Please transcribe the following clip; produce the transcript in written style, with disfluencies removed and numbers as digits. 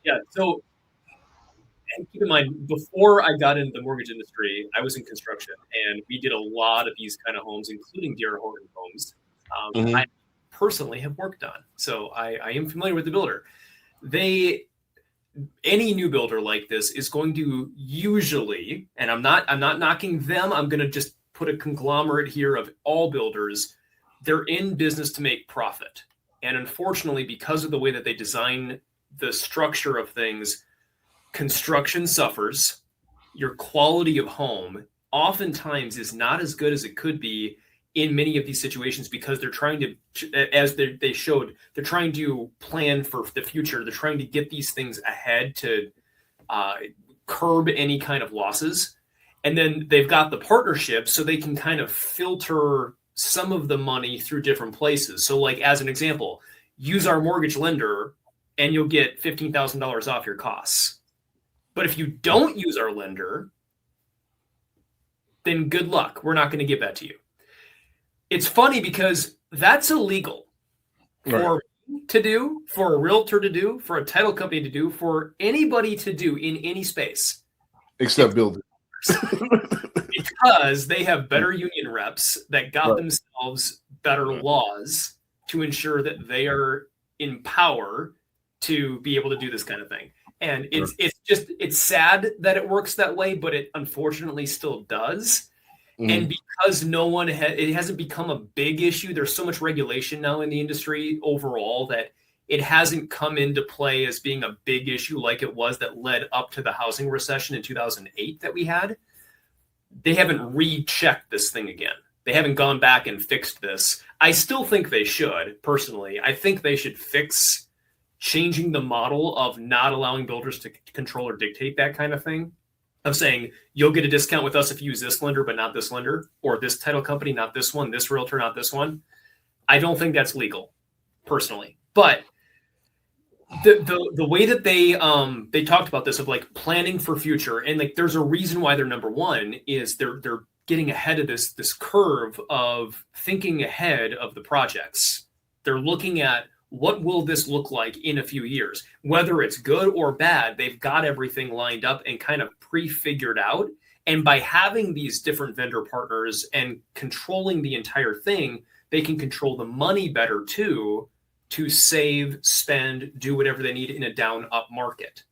Yeah. So, and keep in mind, before I got into the mortgage industry, I was in construction, and we did a lot of these kind of homes, including D.R. Horton homes. I Hmm. personally have worked on, so I am familiar with the builder. They Any new builder like this is going to usually, and I'm not knocking them. I'm going to just put a conglomerate here of all builders. They're in business to make profit, and unfortunately, because of the way that they design the structure of things, construction suffers. Your quality of home oftentimes is not as good as it could be in many of these situations because they're trying to, as they showed, they're trying to plan for the future. They're trying to get these things ahead to uh, curb any kind of losses. And then they've got the partnership so they can kind of filter some of the money through different places. So, like, as an example, use our mortgage lender and you'll get $15,000 off your costs. But if you don't use our lender, then good luck. We're not going to give that to you. It's funny because that's illegal Right. for me to do, for a realtor to do, for a title company to do, for anybody to do in any space. Except building. Because they have better union reps that got Right. themselves better Right. laws to ensure that they are in power to be able to do this kind of thing. And Right. it's sad that it works that way, but it unfortunately still does. And Hmm. because it hasn't become a big issue. There's so much regulation now in the industry overall that it hasn't come into play as being a big issue like it was that led up to the housing recession in 2008 that we had. They haven't rechecked this thing again. They haven't gone back and fixed this. I still think they should, personally. I think they should fix changing the model of not allowing builders to control or dictate that kind of thing. Of saying you'll get a discount with us if you use this lender, but not this lender, or this title company, not this one, this realtor, not this one. I don't think that's legal, personally. But the way that they talked about this of like planning for future, and like there's a reason why they're number one is they're getting ahead of this curve of thinking ahead of the projects. They're looking at what will this look like in a few years, whether it's good or bad. They've got everything lined up and kind of pre-figured out. And by having these different vendor partners and controlling the entire thing, they can control the money better too, to save, spend, do whatever they need in a down up market.